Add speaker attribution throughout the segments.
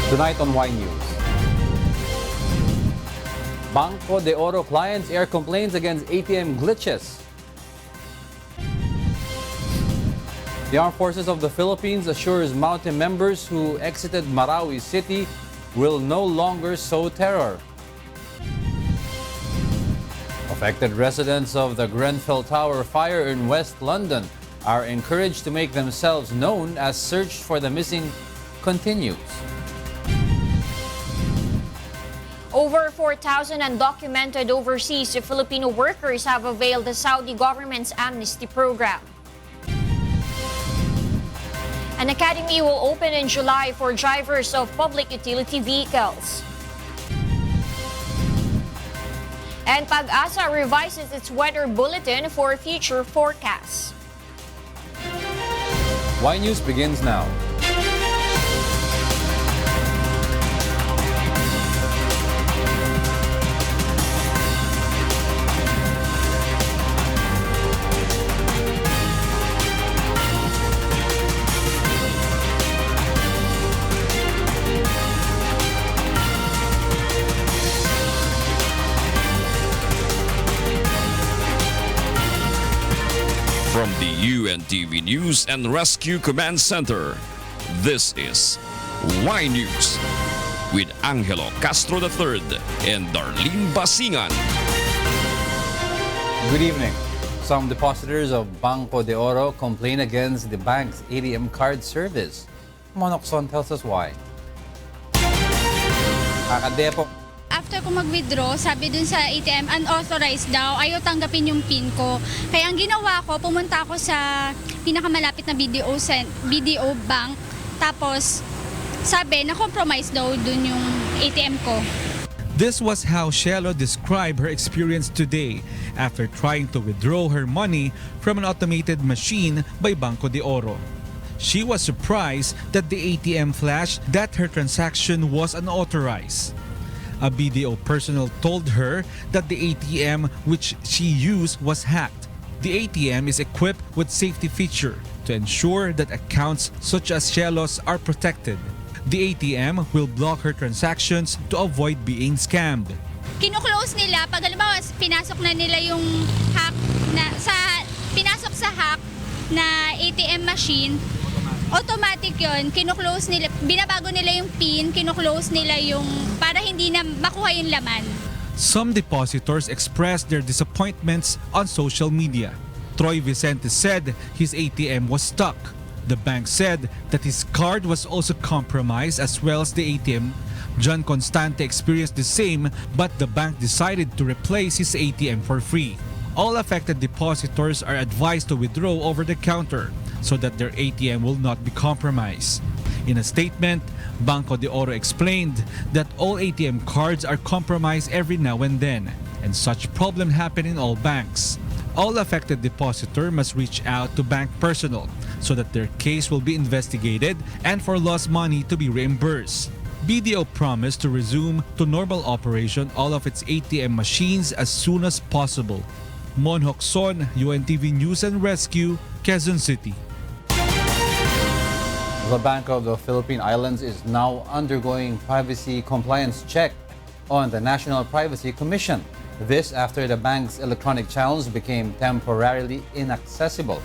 Speaker 1: Tonight on Y News. Banco de Oro clients air complaints against ATM glitches. The Armed Forces of the Philippines assures mountain members who exited Marawi City will no longer sow terror. Affected residents of the Grenfell Tower fire in West London are encouraged to make themselves known as search for the missing continues.
Speaker 2: Over 4,000 undocumented overseas Filipino workers have availed the Saudi government's amnesty program. An academy will open in July for drivers of public utility vehicles. And Pag-asa revises its weather bulletin for future forecasts.
Speaker 1: Y News begins now.
Speaker 3: From the UNTV News and Rescue Command Center, this is Y News with Angelo Castro III and Darlene Basingan.
Speaker 1: Good evening. Some depositors of Banco de Oro complain against the bank's ATM card service. Monokson tells us why. Kakadepo.
Speaker 4: After ko mag-withdraw, sabi dun sa ATM, unauthorized daw, ayaw tanggapin yung PIN ko. Kaya ang ginawa ko, pumunta ako sa pinakamalapit na BDO bank. Tapos, sabi, na-compromise daw dun yung ATM ko.
Speaker 5: This was how Shelo described her experience today after trying to withdraw her money from an automated machine by Banco de Oro. She was surprised that the ATM flashed that her transaction was unauthorized. A BDO personnel told her that the ATM which she used was hacked. The ATM is equipped with safety feature to ensure that accounts such as Shelo's are protected. The ATM will block her transactions to avoid being scammed.
Speaker 4: Kino-close nila pag halimbawa pinasok na nila yung hack na pinasok sa hack na ATM machine. Automatic yun, kino-close nila, binabago nila yung PIN, kino-close nila yung para hindi na makuha yung laman.
Speaker 5: Some depositors expressed their disappointments on social media. Troy Vicente said his ATM was stuck. The bank said that his card was also compromised as well as the ATM. John Constante experienced the same, but the bank decided to replace his ATM for free. All affected depositors are advised to withdraw over the counter so that their ATM will not be compromised. In a statement, Banco de Oro explained that all ATM cards are compromised every now and then, and such problem happen in all banks. All affected depositor must reach out to bank personnel so that their case will be investigated and for lost money to be reimbursed. BDO promised to resume to normal operation all of its ATM machines as soon as possible. Mon Hokson, UNTV News and Rescue, Quezon City.
Speaker 1: The Bank of the Philippine Islands is now undergoing privacy compliance check on the National Privacy Commission. This after the bank's electronic channels became temporarily inaccessible.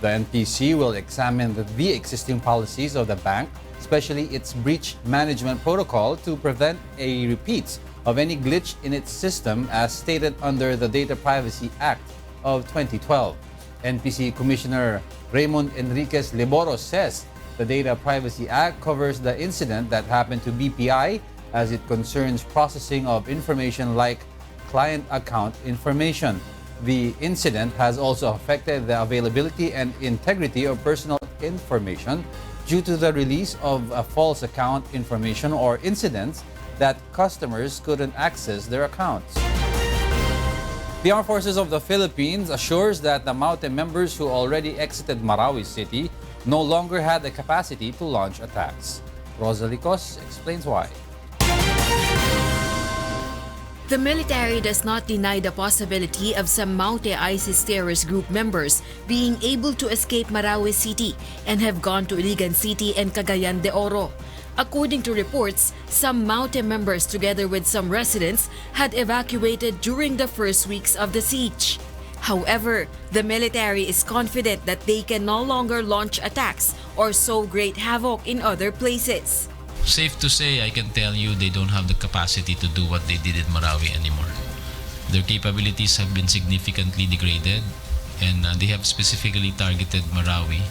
Speaker 1: The NPC will examine the existing policies of the bank, especially its breach management protocol, to prevent a repeat of any glitch in its system as stated under the Data Privacy Act of 2012. NPC Commissioner Raymond Enriquez Liboros says the Data Privacy Act covers the incident that happened to BPI as it concerns processing of information like client account information. The incident has also affected the availability and integrity of personal information due to the release of a false account information or incidents that customers couldn't access their accounts. The Armed Forces of the Philippines assures that the mountain members who already exited Marawi City no longer had the capacity to launch attacks. Rosalicos explains why.
Speaker 6: The military does not deny the possibility of some Maute ISIS terrorist group members being able to escape Marawi City and have gone to Iligan City and Cagayan de Oro. According to reports, some Maute members together with some residents had evacuated during the first weeks of the siege. However, the military is confident that they can no longer launch attacks or sow great havoc in other places.
Speaker 7: Safe to say, I can tell you they don't have the capacity to do what they did in Marawi anymore. Their capabilities have been significantly degraded, and they have specifically targeted Marawi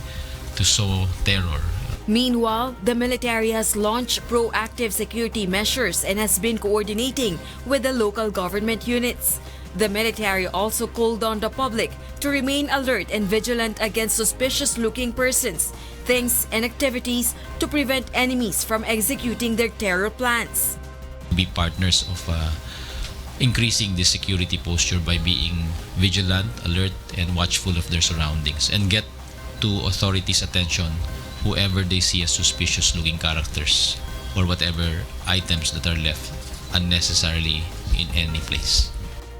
Speaker 7: to sow terror.
Speaker 6: Meanwhile, the military has launched proactive security measures and has been coordinating with the local government units. The military also called on the public to remain alert and vigilant against suspicious-looking persons, things, and activities to prevent enemies from executing their terror plans.
Speaker 7: Be partners of increasing the security posture by being vigilant, alert, and watchful of their surroundings, and get to authorities' attention whoever they see as suspicious-looking characters or whatever items that are left unnecessarily in any place.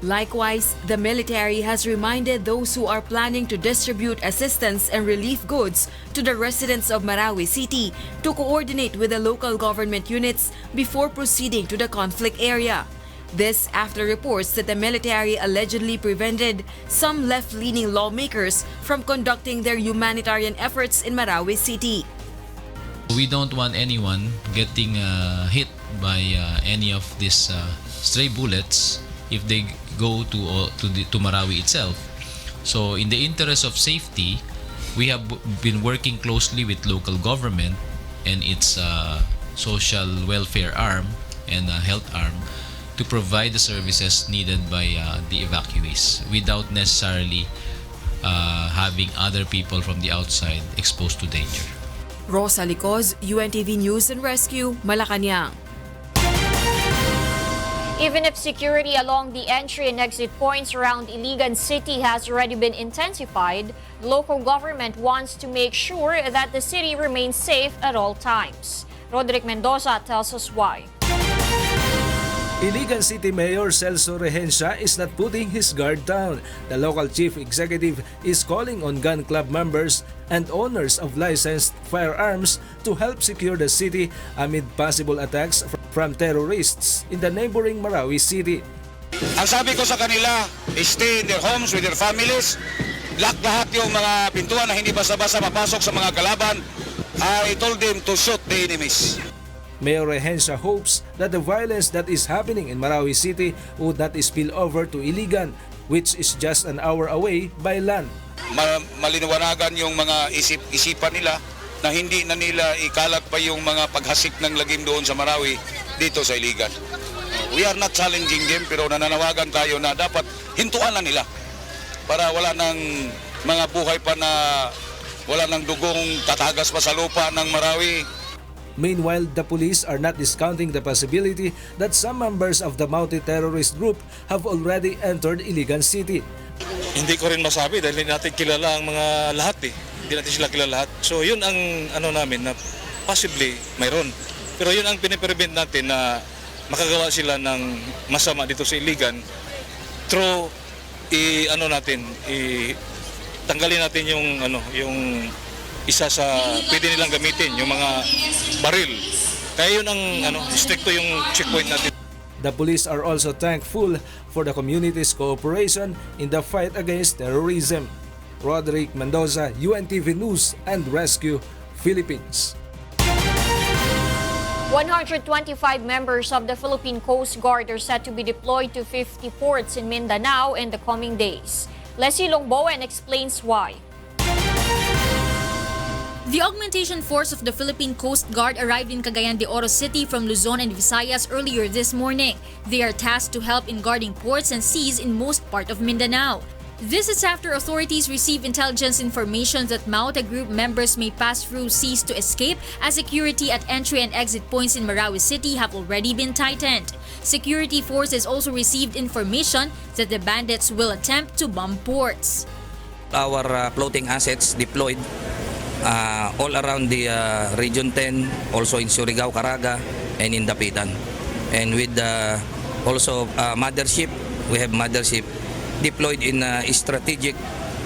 Speaker 6: Likewise, the military has reminded those who are planning to distribute assistance and relief goods to the residents of Marawi City to coordinate with the local government units before proceeding to the conflict area. This after reports that the military allegedly prevented some left-leaning lawmakers from conducting their humanitarian efforts in Marawi City.
Speaker 7: We don't want anyone getting hit by any of these stray bullets if they go to Marawi itself. So in the interest of safety, we have been working closely with local government and its social welfare arm and health arm to provide the services needed by the evacuees without necessarily having other people from the outside exposed to danger.
Speaker 6: Rosa Licoz, UNTV News and Rescue, Malacanang.
Speaker 2: Even if security along the entry and exit points around Iligan City has already been intensified, local government wants to make sure that the city remains safe at all times. Roderick Mendoza tells us why.
Speaker 8: Iligan City Mayor Celso Regencia is not putting his guard down. The local chief executive is calling on gun club members and owners of licensed firearms to help secure the city amid possible attacks from terrorists in the neighboring Marawi City.
Speaker 9: Ang sabi ko sa kanila, stay in their homes with their families. Lock lahat yung mga pintuan na hindi basta-basta mapasok sa mga kalaban. I told them to shoot the enemies.
Speaker 8: Mayor Regencia hopes that the violence that is happening in Marawi City would not spill over to Iligan, which is just an hour away by land.
Speaker 9: Malinawagan yung mga isipan nila na hindi na nila ikalat pa yung mga paghasik ng lagim doon sa Marawi dito sa Iligan. We are not challenging them, pero nananawagan tayo na dapat hintuan na nila para wala ng mga buhay pa na wala ng dugong tatagas pa sa lupa ng Marawi.
Speaker 8: Meanwhile, the police are not discounting the possibility that some members of the multi-terrorist group have already entered Iligan City.
Speaker 10: Hindi ko rin masabi dahil hindi natin kilala ang mga lahat eh. Hindi natin sila kilala lahat. So yun ang namin na possibly mayroon. Pero yun ang piniprevent natin na makagawa sila ng masama dito sa Iligan through tanggalin natin yung isa sa pwede nilang gamitin, yung mga baril. Kaya yun ang stricto yung checkpoint natin.
Speaker 8: The police are also thankful for the community's cooperation in the fight against terrorism. Roderick Mendoza, UNTV News and Rescue, Philippines.
Speaker 2: 125 members of the Philippine Coast Guard are set to be deployed to 50 ports in Mindanao in the coming days. Leslie Longbowen explains why.
Speaker 11: The augmentation force of the Philippine Coast Guard arrived in Cagayan de Oro City from Luzon and Visayas earlier this morning. They are tasked to help in guarding ports and seas in most part of Mindanao. This is after authorities received intelligence information that Maute group members may pass through seas to escape, as security at entry and exit points in Marawi City have already been tightened. Security forces also received information that the bandits will attempt to bomb ports.
Speaker 12: Our floating assets deployed all around the Region 10, also in Surigao, Caraga, and in Dapitan. And with also mothership, we have mothership deployed in strategic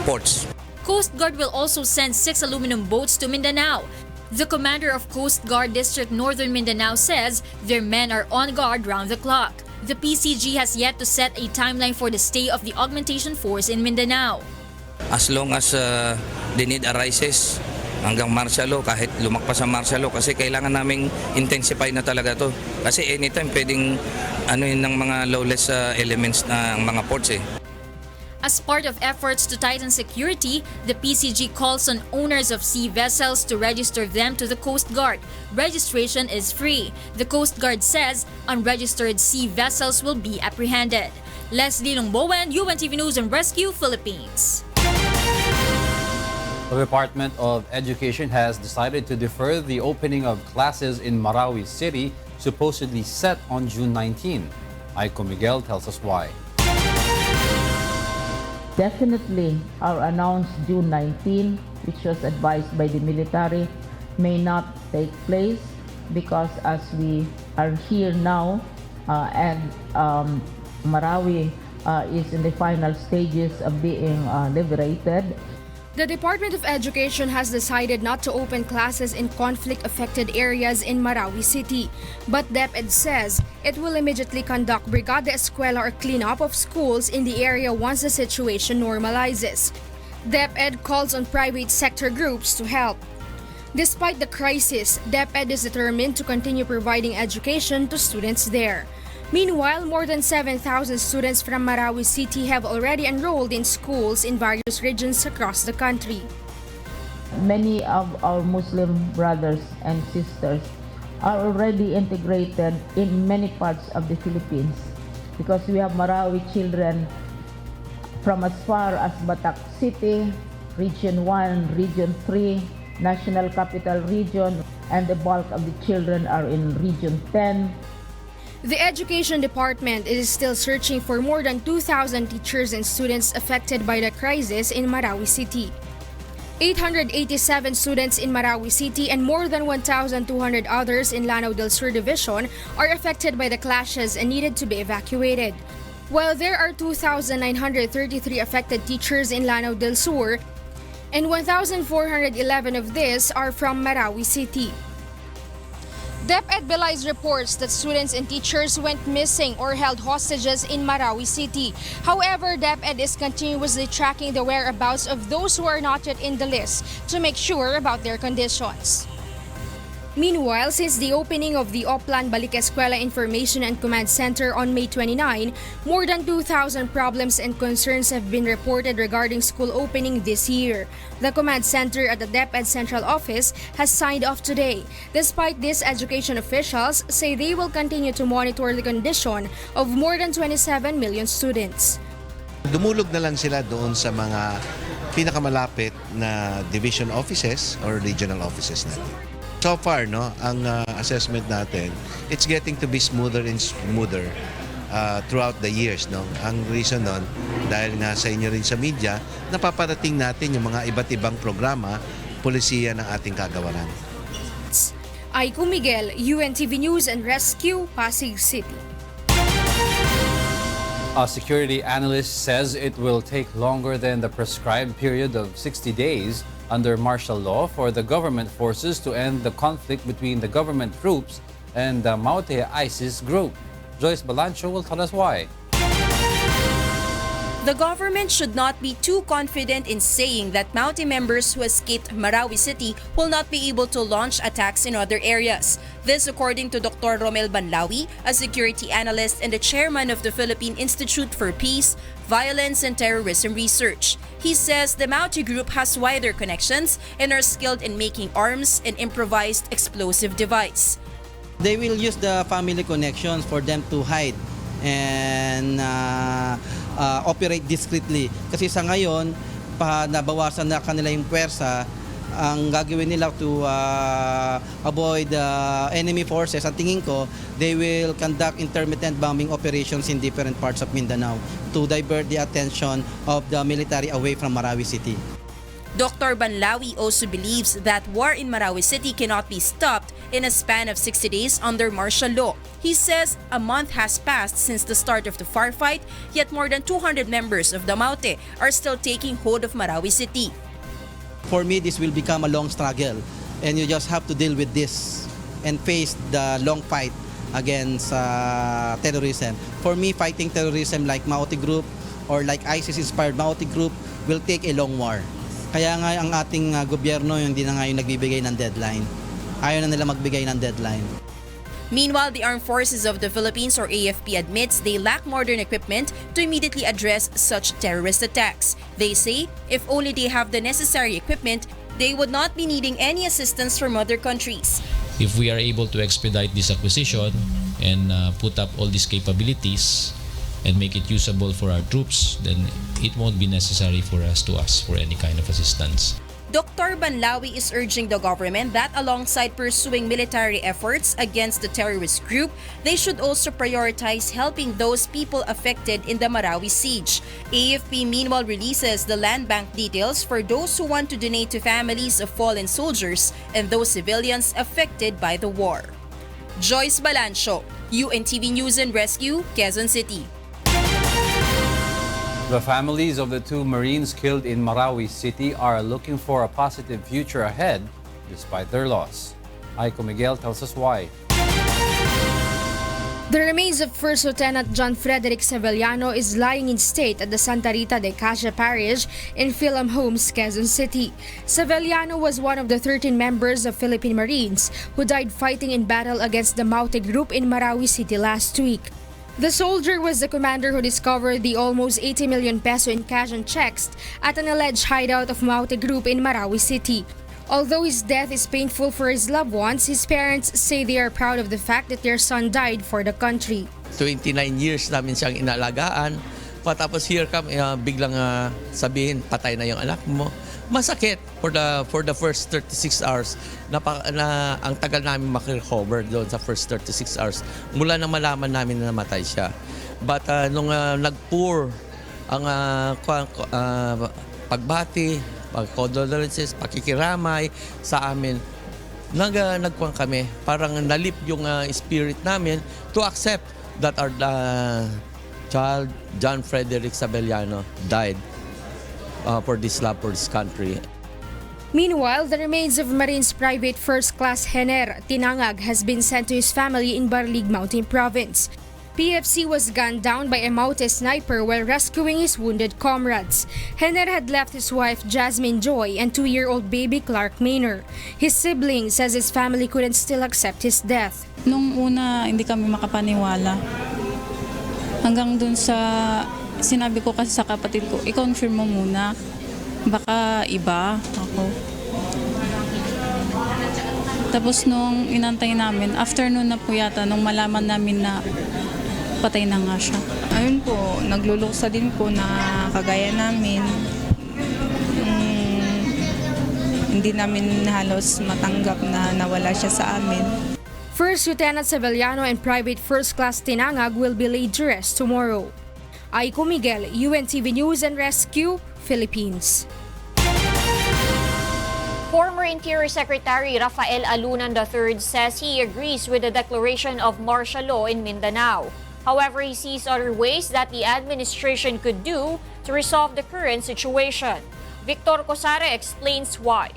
Speaker 12: ports.
Speaker 11: Coast Guard will also send 6 aluminum boats to Mindanao. The commander of Coast Guard District Northern Mindanao says their men are on guard round the clock. The PCG has yet to set a timeline for the stay of the augmentation force in Mindanao.
Speaker 12: As long as the need arises, hanggang martial law, kahit lumakpas sa martial law, kasi kailangan naming intensify na talaga to. Kasi anytime pwedeng yun ng mga lawless elements ng mga ports eh.
Speaker 11: As part of efforts to tighten security, the PCG calls on owners of sea vessels to register them to the Coast Guard. Registration is free. The Coast Guard says unregistered sea vessels will be apprehended. Leslie Longbowen, UNTV News and Rescue, Philippines.
Speaker 1: The Department of Education has decided to defer the opening of classes in Marawi City, supposedly set on June 19. Aiko Miguel tells us why.
Speaker 13: Definitely, our announced June 19, which was advised by the military, may not take place because as we are here now and Marawi is in the final stages of being liberated.
Speaker 14: The Department of Education has decided not to open classes in conflict-affected areas in Marawi City. But DepEd says it will immediately conduct Brigada Eskwela or cleanup of schools in the area once the situation normalizes. DepEd calls on private sector groups to help. Despite the crisis, DepEd is determined to continue providing education to students there. Meanwhile, more than 7,000 students from Marawi City have already enrolled in schools in various regions across the country.
Speaker 13: Many of our Muslim brothers and sisters are already integrated in many parts of the Philippines because we have Marawi children from as far as Batak City, Region 1, Region 3, National Capital Region, and the bulk of the children are in Region 10.
Speaker 14: The Education Department is still searching for more than 2,000 teachers and students affected by the crisis in Marawi City. 887 students in Marawi City and more than 1,200 others in Lanao del Sur Division are affected by the clashes and needed to be evacuated. While there are 2,933 affected teachers in Lanao del Sur, and 1,411 of these are from Marawi City. DepEd belies reports that students and teachers went missing or held hostages in Marawi City. However, DepEd is continuously tracking the whereabouts of those who are not yet in the list to make sure about their conditions. Meanwhile, since the opening of the Oplan Balik Eskwela Information and Command Center on May 29, more than 2,000 problems and concerns have been reported regarding school opening this year. The Command Center at the DepEd Central Office has signed off today. Despite this, education officials say they will continue to monitor the condition of more than 27 million students.
Speaker 15: Dumulog na lang sila doon sa mga pinakamalapit na division offices or regional offices natin. So far, ang assessment natin, it's getting to be smoother and smoother throughout the years. Ang reason nun, dahil nga sa inyo rin sa media, napaparating natin yung mga iba't ibang programa, polisiya ng ating kagawaran.
Speaker 14: Aiko Miguel, UNTV News and Rescue, Pasig City.
Speaker 1: A security analyst says it will take longer than the prescribed period of 60 days under martial law for the government forces to end the conflict between the government troops and the Maute ISIS group. Joyce Balancho will tell us why.
Speaker 16: The government should not be too confident in saying that Maute members who escaped Marawi City will not be able to launch attacks in other areas. This according to Dr. Romel Banlawi, a security analyst and the chairman of the Philippine Institute for Peace, Violence and Terrorism Research. He says the Maute group has wider connections and are skilled in making arms and improvised explosive device.
Speaker 17: They will use the family connections for them to hide and operate discreetly. Kasi sa ngayon, nabawasan na kanila yung pwersa, ang gagawin nila to avoid enemy forces, ang tingin ko, they will conduct intermittent bombing operations in different parts of Mindanao to divert the attention of the military away from Marawi City.
Speaker 16: Dr. Banlawi also believes that war in Marawi City cannot be stopped in a span of 60 days under martial law. He says a month has passed since the start of the firefight, yet more than 200 members of the Maute are still taking hold of Marawi City.
Speaker 17: For me, this will become a long struggle and you just have to deal with this and face the long fight against terrorism. For me, fighting terrorism like Maute Group or like ISIS-inspired Maute Group will take a long war. Kaya nga ang ating gobyerno hindi na nga yung nagbibigay ng deadline. Ayaw na nila magbigay ng deadline.
Speaker 16: Meanwhile, the Armed Forces of the Philippines or AFP admits they lack modern equipment to immediately address such terrorist attacks. They say if only they have the necessary equipment, they would not be needing any assistance from other countries.
Speaker 7: If we are able to expedite this acquisition and put up all these capabilities and make it usable for our troops, then it won't be necessary for us to ask for any kind of assistance.
Speaker 16: Dr. Banlawi is urging the government that alongside pursuing military efforts against the terrorist group, they should also prioritize helping those people affected in the Marawi siege. AFP meanwhile releases the land bank details for those who want to donate to families of fallen soldiers and those civilians affected by the war. Joyce Balancho, UNTV News and Rescue, Quezon City.
Speaker 1: The families of the 2 Marines killed in Marawi City are looking for a positive future ahead despite their loss. Aiko Miguel tells us why.
Speaker 14: The remains of First Lieutenant John Frederick Sevillano is lying in state at the Santa Rita de Casia Parish in Philam Homes, Quezon City. Sevillano was one of the 13 members of Philippine Marines who died fighting in battle against the Maute Group in Marawi City last week. The soldier was the commander who discovered the almost 80 million peso in cash and checks at an alleged hideout of Maute Group in Marawi City. Although his death is painful for his loved ones, his parents say they are proud of the fact that their son died for the country.
Speaker 18: 29 years namin siyang inalagaan. Tapos here come, biglang sabihin, patay na yung anak mo. Masakit for the first 36 hours. Ang tagal namin makarecover doon sa first 36 hours. Mula na malaman namin na namatay siya. But nung nagpour ang pagbati, pag-condolences, pakikiramay sa amin, nagkuhan kami. Parang nalip yung spirit namin to accept that our child, John Frederick Sevillano, died for this love for this country.
Speaker 14: Meanwhile, the remains of Marines Private First Class Hener Tinangag has been sent to his family in Barlig Mountain Province. PFC was gunned down by a Maute sniper while rescuing his wounded comrades. Hener had left his wife Jasmine Joy and 2-year-old baby Clark Maynor. His sibling says his family couldn't still accept his death.
Speaker 19: Nung una, hindi kami makapaniwala. Hanggang dun sa sinabi ko kasi sa kapatid ko, i-confirm mo muna. Baka iba ako. Tapos nung inantay namin, afternoon na po yata, nung malaman namin na patay na nga siya.
Speaker 20: Ayun po, nagluluksa din po na kagaya namin. Hindi namin halos matanggap na nawala siya sa amin.
Speaker 14: First Lieutenant Sevillano and Private First Class Tinangag will be laid to rest tomorrow. Aiko Miguel, UNTV News and Rescue, Philippines.
Speaker 2: Former Interior Secretary Rafael Alunan III says he agrees with the declaration of martial law in Mindanao. However, he sees other ways that the administration could do to resolve the current situation. Victor Cosare explains why.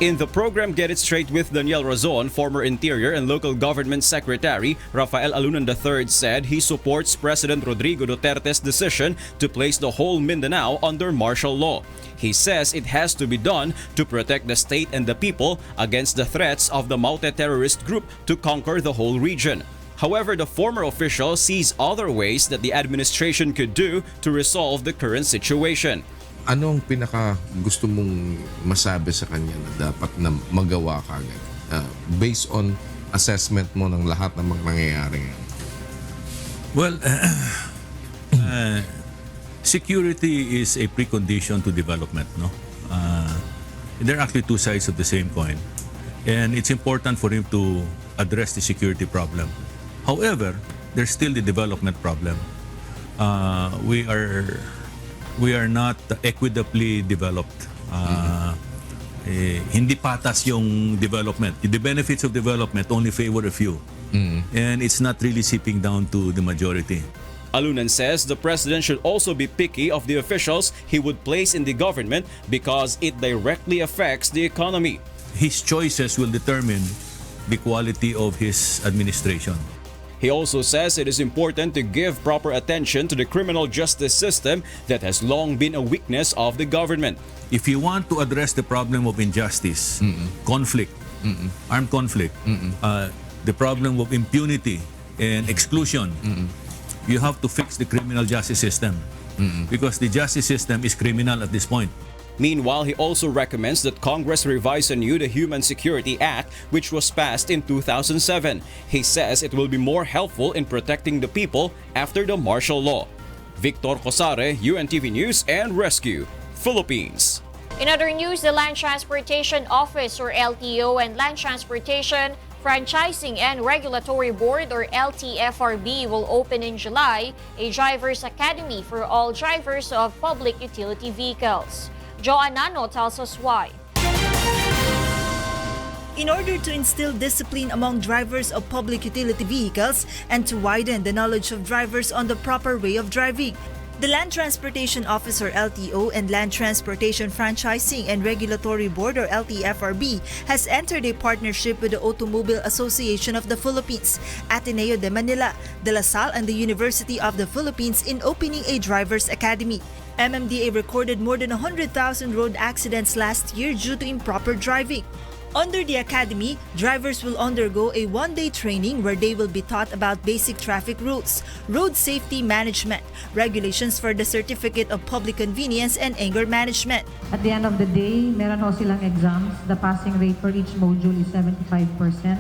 Speaker 21: In the program Get It Straight with Daniel Razon, former Interior and Local Government Secretary Rafael Alunan III said he supports President Rodrigo Duterte's decision to place the whole Mindanao under martial law. He says it has to be done to protect the state and the people against the threats of the Maute terrorist group to conquer the whole region. However, the former official sees other ways that the administration could do to resolve the current situation.
Speaker 22: Anong pinaka gusto mong masabi sa kanya na dapat na magawa kagad based on assessment mo ng lahat ng mga nangyayari?
Speaker 23: Well, security is a precondition to development, no? There are actually two sides of the same coin, and it's important for him to address the security problem. However, there's still the development problem. We are not equitably developed. Hindi patas yung development. The benefits of development only favor a few. And it's not really seeping down to the majority.
Speaker 21: Alunan says the president should also be picky of the officials he would place in the government because it directly affects the economy.
Speaker 23: His choices will determine the quality of his administration.
Speaker 21: He also says it is important to give proper attention to the criminal justice system that has long been a weakness of the government.
Speaker 23: If you want to address the problem of injustice, conflict, armed conflict, the problem of impunity and exclusion, you have to fix the criminal justice system because the justice system is criminal at this point.
Speaker 21: Meanwhile, he also recommends that Congress revise anew the Human Security Act, which was passed in 2007. He says it will be more helpful in protecting the people after the martial law. Victor Cosare, UNTV News and Rescue, Philippines.
Speaker 2: In other news, the Land Transportation Office or LTO and Land Transportation Franchising and Regulatory Board or LTFRB will open in July a Drivers Academy for all drivers of public utility vehicles. Joanano tells us why.
Speaker 3: In order to instill discipline among drivers of public utility vehicles and to widen the knowledge of drivers on the proper way of driving, the Land Transportation Office or LTO and Land Transportation Franchising and Regulatory Board or LTFRB has entered a partnership with the Automobile Association of the Philippines, Ateneo de Manila, De La Salle and the University of the Philippines in opening a Drivers Academy. MMDA recorded more than 100,000 road accidents last year due to improper driving. Under the academy, drivers will undergo a one-day training where they will be taught about basic traffic rules, road safety management, regulations for the Certificate of Public Convenience, and anger management.
Speaker 4: At the end of the day, meron ho silang exams. The passing rate for each module is 75%.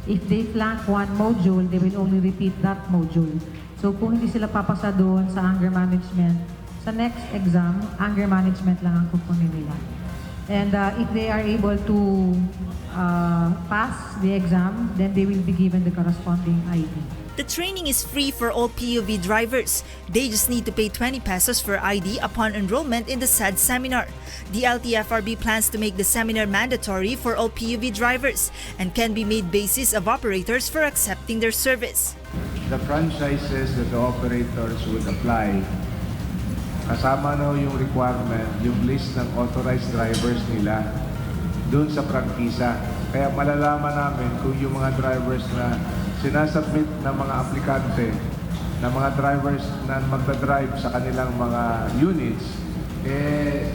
Speaker 4: If they flank one module, they will only repeat that module. So kung hindi sila papasa doon sa anger management, sa next exam, anger management lang ang kukunin nila. And if they are able to pass the exam, then they will be given the corresponding ID.
Speaker 3: The training is free for all POV drivers. They just need to pay 20 pesos for ID upon enrollment in the said seminar. The LTFRB plans to make the seminar mandatory for all POV drivers and can be made basis of operators for accepting their service.
Speaker 5: The franchises that the operators would apply, kasama na yung requirement, yung list ng authorized drivers nila doon sa prangkisa. Kaya malalaman namin kung yung mga drivers na sinasubmit ng mga aplikante, na mga drivers na magdadrive sa kanilang mga units,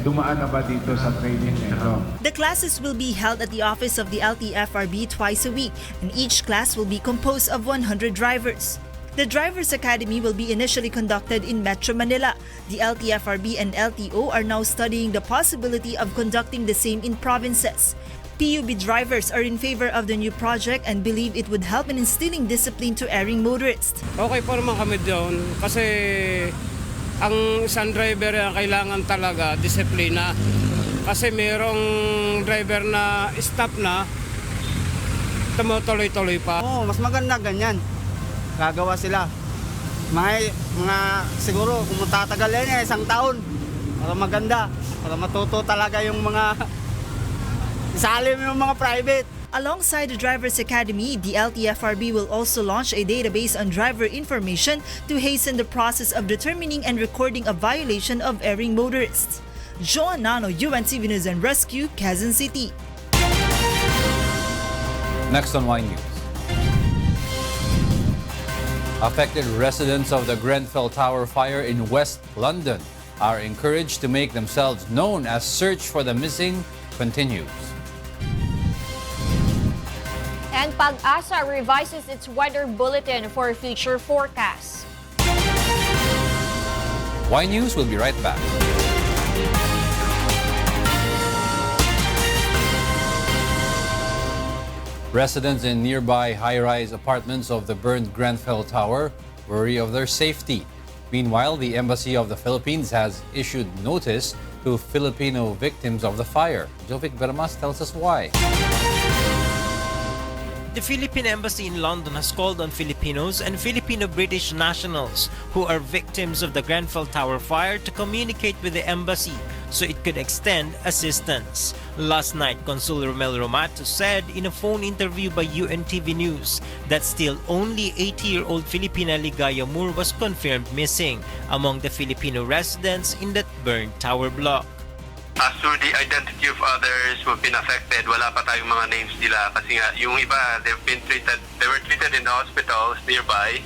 Speaker 5: dumaan na ba dito sa training nito?
Speaker 3: The classes will be held at the office of the LTFRB twice a week, and each class will be composed of 100 drivers. The Drivers Academy will be initially conducted in Metro Manila. The LTFRB and LTO are now studying the possibility of conducting the same in provinces. PUB drivers are in favor of the new project and believe it would help in instilling discipline to erring motorists.
Speaker 24: Okay po naman kami doon kasi ang isang driver kailangan talaga disiplina. Kasi mayroong driver na stop na, tumutuloy-tuloy pa.
Speaker 25: Mas maganda ganyan. Gagawa sila. Mga siguro kung matatagal yan isang taon para maganda, para matuto talaga yung mga isalim yung mga private.
Speaker 3: Alongside the Drivers Academy, the LTFRB will also launch a database on driver information to hasten the process of determining and recording a violation of erring motorists. Joanano, UNTV News and Rescue, Quezon City.
Speaker 1: Next on Y News. Affected residents of the Grenfell Tower fire in West London are encouraged to make themselves known as search for the missing continues.
Speaker 2: And Pag-asa revises its weather bulletin for future forecasts.
Speaker 1: Y News will be right back. Residents in nearby high-rise apartments of the burned Grenfell Tower worry of their safety. Meanwhile, the Embassy of the Philippines has issued notice to Filipino victims of the fire. Jovic Bermas tells us why.
Speaker 26: The Philippine Embassy in London has called on Filipinos and Filipino-British nationals who are victims of the Grenfell Tower fire to communicate with the embassy so it could extend assistance. Last night, Consul Romel Romato said in a phone interview by UNTV News that still only 80-year-old Filipina Ligaya Moore was confirmed missing among the Filipino residents in that burned tower block.
Speaker 6: As to the identity of others who have been affected, wala pa tayong mga names nila kasi nga yung iba, they were treated in the hospitals nearby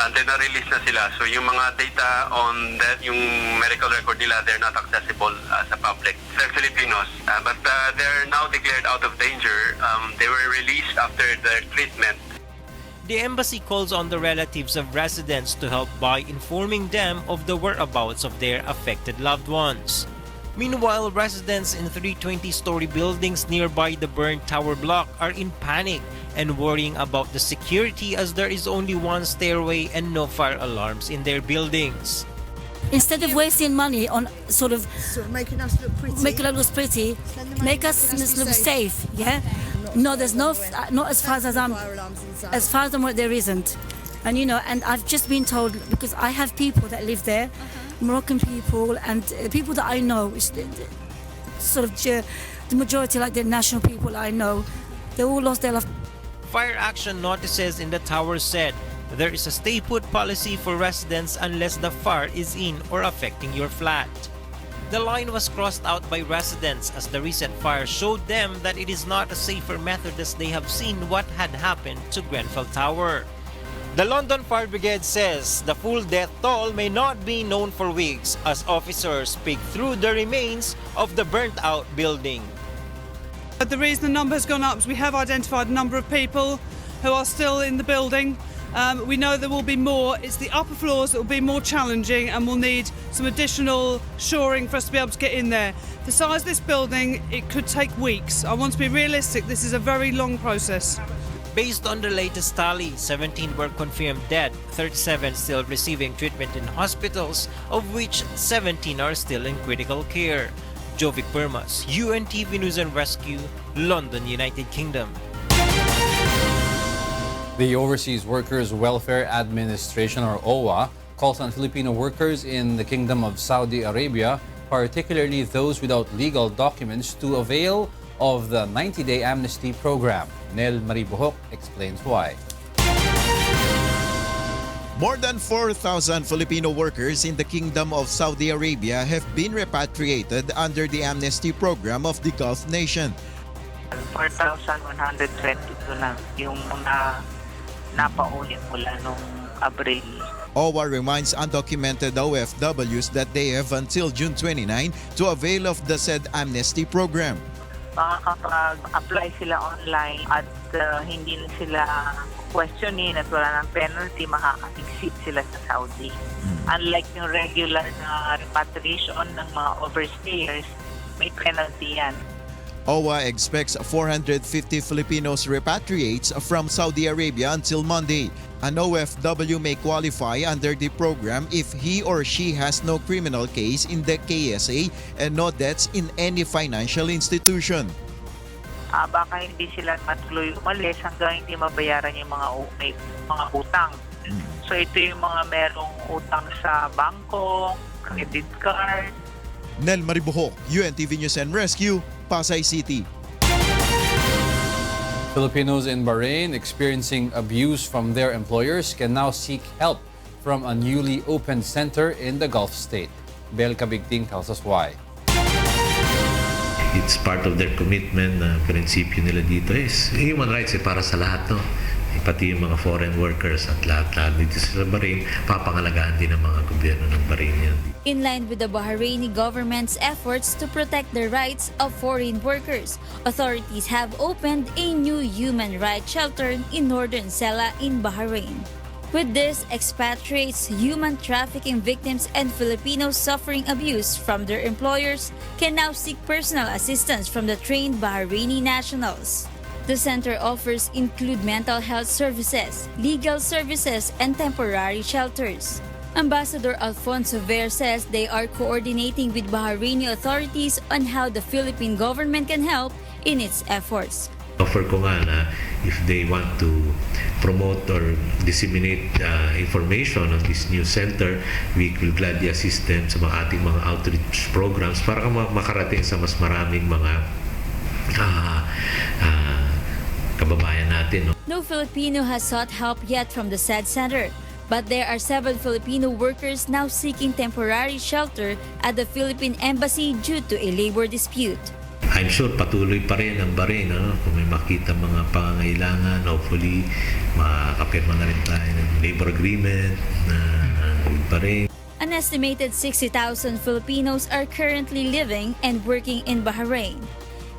Speaker 6: and then na-release na sila. So yung mga data on that, yung medical record nila, they're not accessible sa public. They're Filipinos, but they're now declared out of danger. They were released after their treatment.
Speaker 26: The embassy calls on the relatives of residents to help by informing them of the whereabouts of their affected loved ones. Meanwhile, residents in 3 20-story buildings nearby the burned tower block are in panic and worrying about the security as there is only one stairway and no fire alarms in their buildings.
Speaker 8: Instead of wasting money on sort of
Speaker 9: making us look pretty,
Speaker 8: make us look safe, yeah? No, there's not as far as I'm aware, there isn't. And you know, and I've just been told, because I have people that live there, Moroccan people and people that I know, sort of the majority, like the national people I know, they all lost their life.
Speaker 26: Fire action notices in the tower said there is a stay-put policy for residents unless the fire is in or affecting your flat. The line was crossed out by residents as the recent fire showed them that it is not a safer method as they have seen what had happened to Grenfell Tower. The London Fire Brigade says the full death toll may not be known for weeks as officers pick through the remains of the burnt-out building.
Speaker 10: The reason the number has gone up is we have identified a number of people who are still in the building. We know there will be more. It's the upper floors that will be more challenging and will need some additional shoring for us to be able to get in there. The size of this building, it could take weeks. I want to be realistic, this is a very long process.
Speaker 26: Based on the latest tally, 17 were confirmed dead, 37 still receiving treatment in hospitals, of which 17 are still in critical care. Jovic Permas, UNTV News and Rescue, London, United Kingdom.
Speaker 1: The Overseas Workers Welfare Administration, or OWA, calls on Filipino workers in the Kingdom of Saudi Arabia, particularly those without legal documents, to avail of the 90-day amnesty program. Nel Maribuhok explains why.
Speaker 11: More than 4,000 Filipino workers in the Kingdom of Saudi Arabia have been repatriated under the amnesty program of the Gulf nation.
Speaker 12: 4,122 na yung mga napaulit mula nung Abril.
Speaker 11: OWA reminds undocumented OFWs that they have until June 29 to avail of the said amnesty program.
Speaker 12: Makakapag-apply sila online at hindi na sila questionin at wala ng penalty, makaka-exit sila sa Saudi. Unlike yung regular na repatriation ng mga overstayers, may penalty yan.
Speaker 11: OWA expects 450 Filipinos repatriates from Saudi Arabia until Monday. An OFW may qualify under the program if he or she has no criminal case in the KSA and no debts in any financial institution.
Speaker 12: Baka hindi sila matuloy umalis hanggang hindi mabayaran yung mga utang. So ito yung mga merong utang sa bangko, credit card.
Speaker 11: Nel Maribuhok, UNTV News and Rescue, Pasay City.
Speaker 1: Filipinos in Bahrain experiencing abuse from their employers can now seek help from a newly opened center in the Gulf state. Bel Cabigting tells us why.
Speaker 27: It's part of their commitment na prinsipyo nila dito is human rights para sa lahat, no? Pati yung mga foreign workers at lahat dito sa Bahrain, papangalagaan din ng mga gobyerno ng Bahrain yan.
Speaker 28: In line with the Bahraini government's efforts to protect the rights of foreign workers, authorities have opened a new human rights shelter in northern Sela in Bahrain. With this, expatriates, human trafficking victims, and Filipinos suffering abuse from their employers can now seek personal assistance from the trained Bahraini nationals. The center offers include mental health services, legal services, and temporary shelters. Ambassador Alfonso Ver says they are coordinating with Bahraini authorities on how the Philippine government can help in its efforts.
Speaker 27: Offer ko nga na if they want to promote or disseminate information on this new center, we will gladly assist them sa mga ating mga outreach programs para makarating sa mas maraming mga kababayan natin.
Speaker 28: No Filipino has sought help yet from the said center, but there are 7 Filipino workers now seeking temporary shelter at the Philippine Embassy due to a labor dispute.
Speaker 27: I'm sure patuloy pa rin ang Bahrain, kung may makita mga pangangailangan, hopefully makakapirma na rin tayo ng labor agreement na Bahrain.
Speaker 28: An estimated 60,000 Filipinos are currently living and working in Bahrain.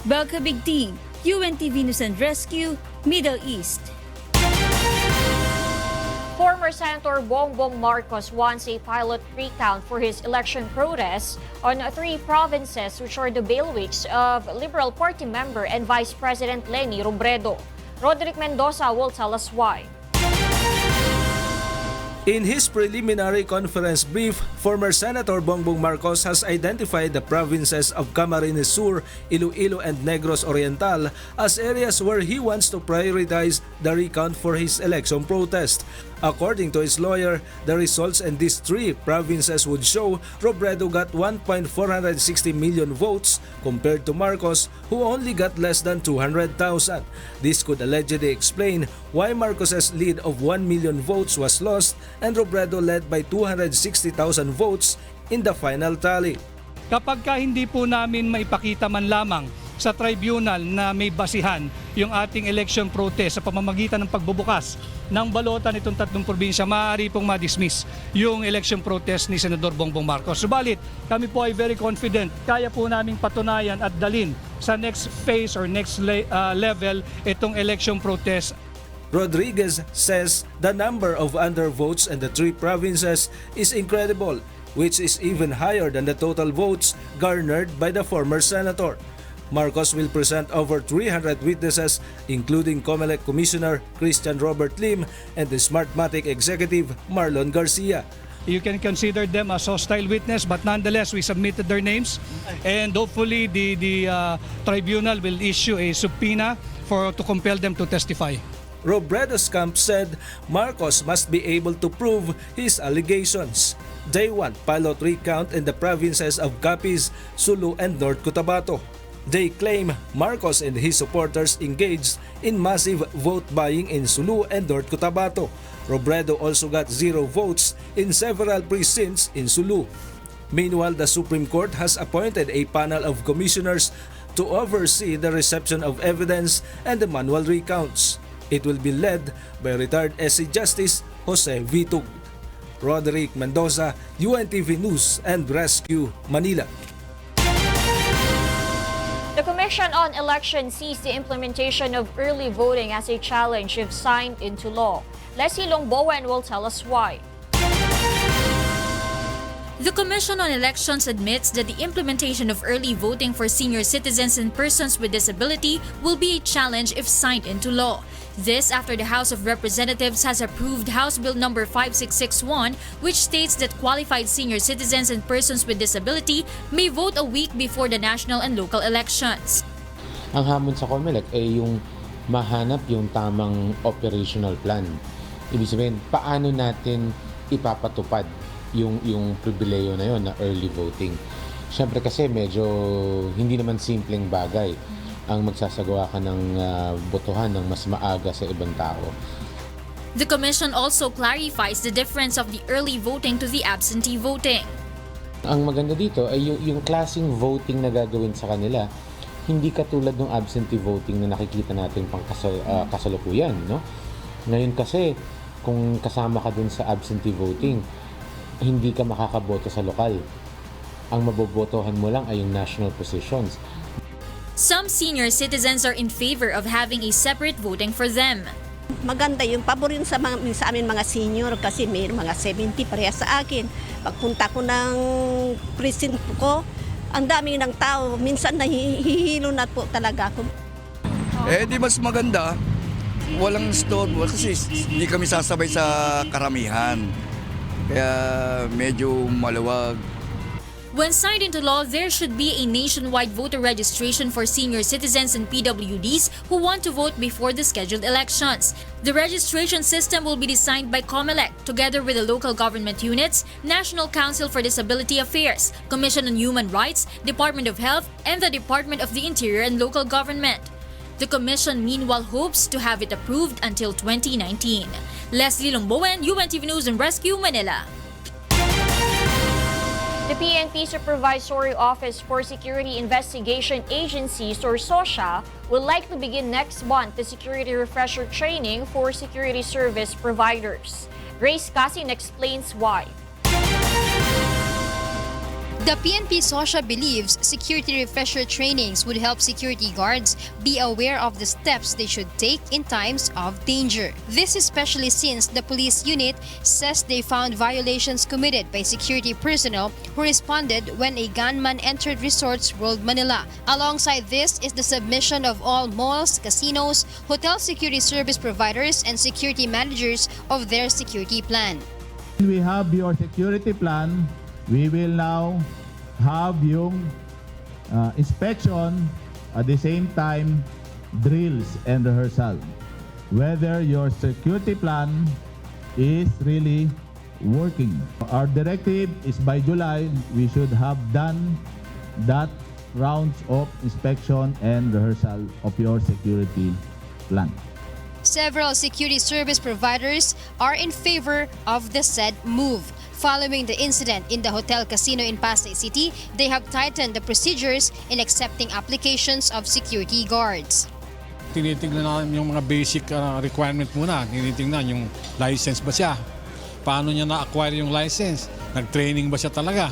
Speaker 28: Belka Big Team, UNTV News and Rescue, Middle East.
Speaker 2: Former Senator Bongbong Marcos wants a pilot recount for his election protests on 3 provinces which are the bailiwicks of Liberal Party member and Vice President Leni Robredo. Roderick Mendoza will tell us why.
Speaker 7: In his preliminary conference brief, former Senator Bongbong Marcos has identified the provinces of Camarines Sur, Iloilo and Negros Oriental as areas where he wants to prioritize the recount for his election protest. According to his lawyer, the results in these 3 provinces would show Robredo got 1.460 million votes compared to Marcos, who only got less than 200,000. This could allegedly explain why Marcos's lead of 1 million votes was lost and Robredo led by 260,000 votes in the final tally.
Speaker 9: Kapag hindi po namin maipakita man lamang sa tribunal na may basihan yung ating election protest sa pamamagitan ng pagbubukas ng balota nitong 3 probinsya, maaari pong ma-dismiss yung election protest ni Senador Bongbong Marcos. Subalit, kami po ay very confident, kaya po naming patunayan at dalin sa next phase or next level itong election protest.
Speaker 7: Rodriguez says the number of undervotes in the 3 provinces is incredible, which is even higher than the total votes garnered by the former senator. Marcos will present over 300 witnesses, including COMELEC Commissioner Christian Robert Lim and the Smartmatic Executive Marlon Garcia.
Speaker 9: You can consider them as hostile witness, but nonetheless, we submitted their names, and hopefully the tribunal will issue a subpoena to compel them to testify.
Speaker 7: Robredo's camp said Marcos must be able to prove his allegations. They want pilot recount in the provinces of Capiz, Sulu, and North Cotabato. They claim Marcos and his supporters engaged in massive vote buying in Sulu and North Cotabato. Robredo also got 0 votes in several precincts in Sulu. Meanwhile, the Supreme Court has appointed a panel of commissioners to oversee the reception of evidence and the manual recounts. It will be led by retired SC Justice Jose Vitug. Roderick Mendoza, UNTV News and Rescue, Manila.
Speaker 2: The Commission on Elections sees the implementation of early voting as a challenge if signed into law. Leslie Longbowen will tell us why.
Speaker 28: The Commission on Elections admits that the implementation of early voting for senior citizens and persons with disability will be a challenge if signed into law. This after the House of Representatives has approved House Bill No. 5661, which states that qualified senior citizens and persons with disability may vote a week before the national and local elections.
Speaker 13: Ang hamon sa COMELEC ay yung mahanap yung tamang operational plan. Ibig sabihin, paano natin ipapatupad yung pribileyo na yon na early voting. Siyempre kasi medyo hindi naman simpleng bagay ang magsasagawa ka ng botohan ng mas maaga sa ibang tao.
Speaker 28: The Commission also clarifies the difference of the early voting to the absentee voting.
Speaker 13: Ang maganda dito ay yung klaseng voting na gagawin sa kanila, hindi katulad ng absentee voting na nakikita natin pang kasalukuyan, no? Ngayon kasi, kung kasama ka dun sa absentee voting, hindi ka makakaboto sa lokal. Ang mabobotohan mo lang ay yung national positions.
Speaker 28: Some senior citizens are in favor of having a separate voting for them.
Speaker 15: Maganda yung pabor yun sa amin mga senior kasi may mga 70 pareha sa akin. Pagpunta ko ng precinct ko, ang dami ng tao. Minsan nahihilo na po talaga ako.
Speaker 16: Di mas maganda. Walang storbo kasi hindi kami sasabay sa karamihan. Kaya medyo maluwag.
Speaker 14: When signed into law, there should be a nationwide voter registration for senior citizens and PWDs who want to vote before the scheduled elections. The registration system will be designed by COMELEC together with the local government units, National Council for Disability Affairs, Commission on Human Rights, Department of Health, and the Department of the Interior and Local Government. The Commission meanwhile hopes to have it approved until 2019. Leslie Longbowen, UNTV News and Rescue, Manila.
Speaker 2: The PNP Supervisory Office for Security Investigation Agencies, or SOSIA, will likely begin next month the security refresher training for security service providers. Grace Casin explains why.
Speaker 17: The PNP SOSIA believes security refresher trainings would help security guards be aware of the steps they should take in times of danger. This especially since the police unit says they found violations committed by security personnel who responded when a gunman entered Resorts World Manila. Alongside this is the submission of all malls, casinos, hotel security service providers, and security managers of their security plan.
Speaker 18: We have your security plan. We will now have yung inspection at the same time drills and rehearsal. Whether your security plan is really working. Our directive is by July, we should have done that rounds of inspection and rehearsal of your security plan.
Speaker 17: Several security service providers are in favor of the said move. Following the incident in the hotel casino in Pasay City, they have tightened the procedures in accepting applications of security guards.
Speaker 19: Tinitingnan namin yung mga basic requirement muna. Tinitingnan yung license ba siya? Paano niya na-acquire yung license? Nag-training ba siya talaga?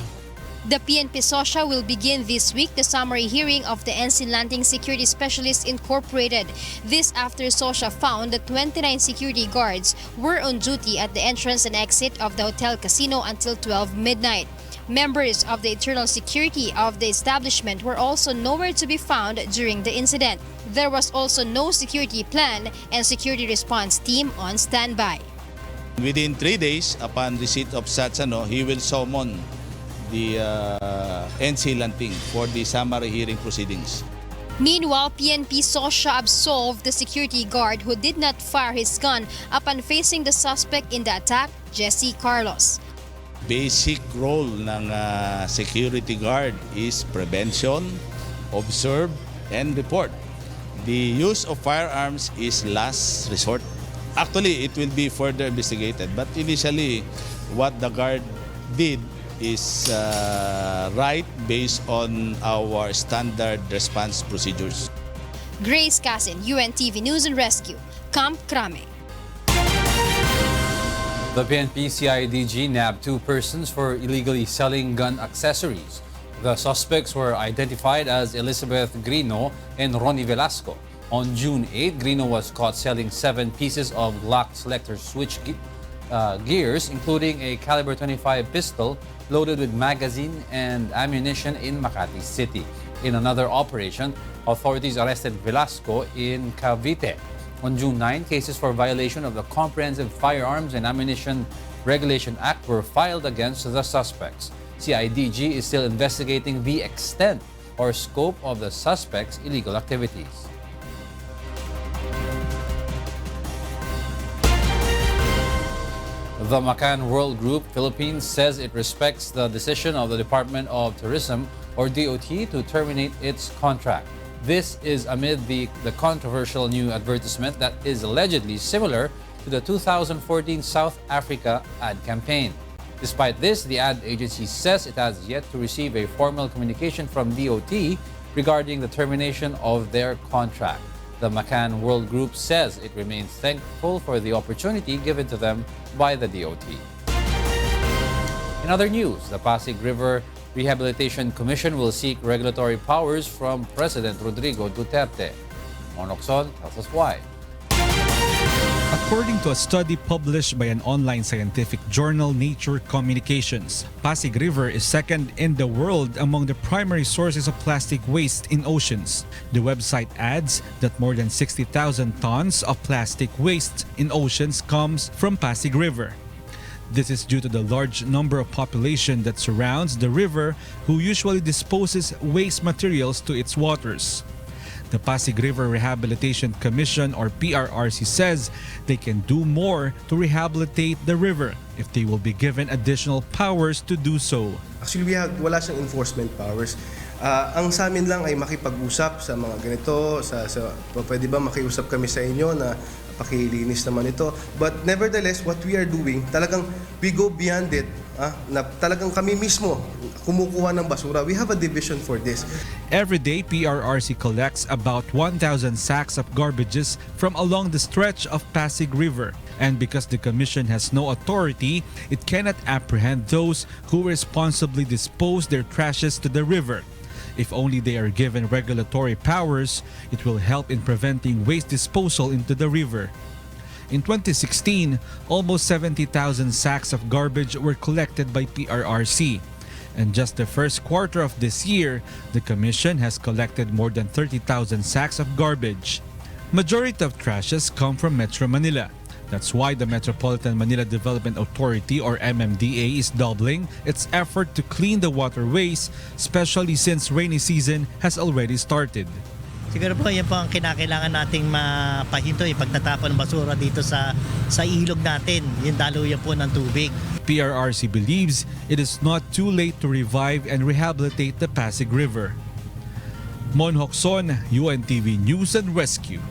Speaker 17: The PNP SOSIA will begin this week the summary hearing of the Ensign Landing Security Specialists Incorporated. This after SOSIA found that 29 security guards were on duty at the entrance and exit of the hotel casino until 12 midnight. Members of the internal security of the establishment were also nowhere to be found during the incident. There was also no security plan and security response team on standby.
Speaker 20: Within 3 days upon receipt of such he will summon the NC Lanting for the summary hearing proceedings.
Speaker 17: Meanwhile, PNP SOSIA absolved the security guard who did not fire his gun upon facing the suspect in the attack, Jesse Carlos.
Speaker 20: Basic role ng security guard is prevention, observe, and report. The use of firearms is last resort. Actually, it will be further investigated, but initially, what the guard did is right based on our standard response procedures.
Speaker 17: Grace Casin, UNTV News and Rescue, Camp Crame.
Speaker 1: The PNP CIDG nabbed 2 persons for illegally selling gun accessories. The suspects were identified as Elizabeth Grino and Ronnie Velasco. On June 8, Grino was caught selling 7 pieces of Glock selector switch gears, including a caliber 25 pistol loaded with magazine and ammunition in Makati City. In another operation, authorities arrested Velasco in Cavite. On June 9, cases for violation of the Comprehensive Firearms and Ammunition Regulation Act were filed against the suspects. CIDG is still investigating the extent or scope of the suspects' illegal activities. The McCann World Group Philippines says it respects the decision of the Department of Tourism, or DOT, to terminate its contract. This is amid the controversial new advertisement that is allegedly similar to the 2014 South Africa ad campaign. Despite this, the ad agency says it has yet to receive a formal communication from DOT regarding the termination of their contract. The McCann World Group says it remains thankful for the opportunity given to them by the DOT. In other news, the Pasig River Rehabilitation Commission will seek regulatory powers from President Rodrigo Duterte. Monokson tells us why.
Speaker 21: According to a study published by an online scientific journal, Nature Communications, Pasig River is second in the world among the primary sources of plastic waste in oceans. The website adds that more than 60,000 tons of plastic waste in oceans comes from Pasig River. This is due to the large number of population that surrounds the river who usually disposes waste materials to its waters. The Pasig River Rehabilitation Commission or PRRC says they can do more to rehabilitate the river if they will be given additional powers to do so.
Speaker 3: Actually, wala siyang enforcement powers. Ang sa amin lang ay makipag-usap sa mga ganito, pwede ba makiusap kami sa inyo na pakilinis naman ito. But nevertheless, what we are doing, talagang we go beyond it. Na talagang kami mismo kumukuha ng basura. We have a division for this.
Speaker 21: Every day, PRRC collects about 1,000 sacks of garbages from along the stretch of Pasig River. And because the Commission has no authority, it cannot apprehend those who responsibly dispose their trashes to the river. If only they are given regulatory powers, it will help in preventing waste disposal into the river. In 2016, almost 70,000 sacks of garbage were collected by PRRC. And just the first quarter of this year, the Commission has collected more than 30,000 sacks of garbage. Majority of trashes come from Metro Manila. That's why the Metropolitan Manila Development Authority or MMDA is doubling its effort to clean the waterways, especially since rainy season has already started.
Speaker 4: Siguro po yan po ang kinakailangan nating mapahinto, yung pagtatapon ng basura dito sa ilog natin, yung daluyan po ng tubig.
Speaker 21: PRRC believes it is not too late to revive and rehabilitate the Pasig River. Mon Hocson, UNTV News and Rescue.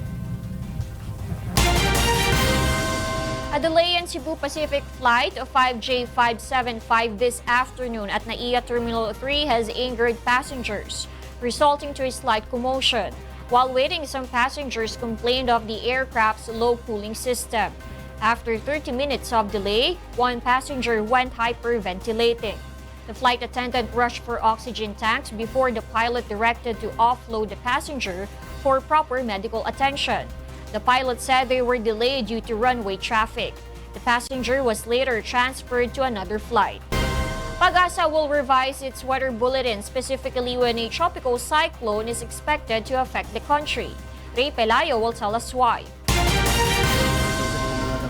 Speaker 2: A delay in Cebu Pacific flight of 5J575 this afternoon at NAIA Terminal 3 has angered passengers, resulting to a slight commotion. While waiting, some passengers complained of the aircraft's low cooling system. After 30 minutes of delay, one passenger went hyperventilating. The flight attendant rushed for oxygen tanks before the pilot directed to offload the passenger for proper medical attention. The pilot said they were delayed due to runway traffic. The passenger was later transferred to another flight. Pag-asa will revise its weather bulletin specifically when a tropical cyclone is expected to affect the country. Ray Pelayo will tell us why.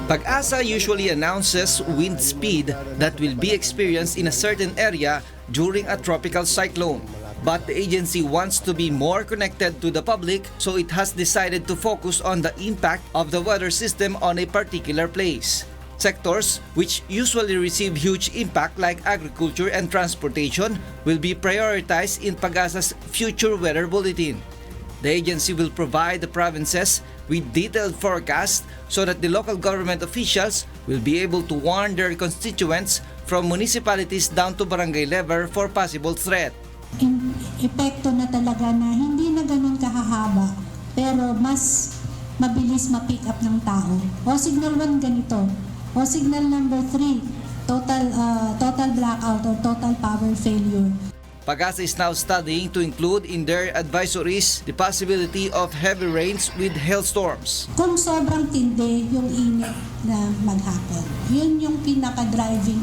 Speaker 5: Pag-asa usually announces wind speed that will be experienced in a certain area during a tropical cyclone. But the agency wants to be more connected to the public, so it has decided to focus on the impact of the weather system on a particular place. Sectors which usually receive huge impact like agriculture and transportation will be prioritized in Pag-asa's future weather bulletin. The agency will provide the provinces with detailed forecasts so that the local government officials will be able to warn their constituents from municipalities down to barangay level for possible threat.
Speaker 6: Epekto na talaga na hindi na ganun kahahaba pero mas mabilis ma-pick up ng tao. O signal 1 ganito. O signal number 3, total blackout or total power failure.
Speaker 5: Pag-asa is now studying to include in their advisories the possibility of heavy rains with hailstorms.
Speaker 6: Kung sobrang tindi yung init na maghapon, yun yung pinaka-driving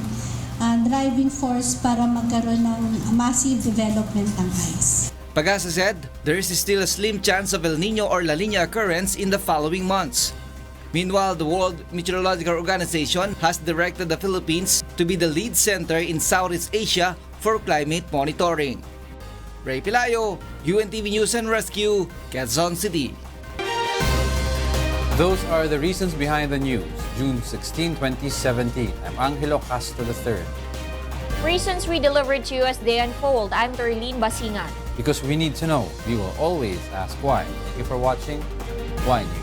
Speaker 6: force para magkaroon ng massive development ng ice.
Speaker 5: Pag-asa said there is still a slim chance of El Nino or La Nina occurrence in the following months. Meanwhile, the World Meteorological Organization has directed the Philippines to be the lead center in Southeast Asia for climate monitoring. Ray Pelayo, UNTV News and Rescue, Quezon City.
Speaker 1: Those are the reasons behind the news. June 16, 2017. I'm Angelo, Castro III.
Speaker 2: Reasons we delivered to you as they unfold. I'm Darlene, Basingan.
Speaker 1: Because we need to know, we will always ask why. Thank you for watching. Why News?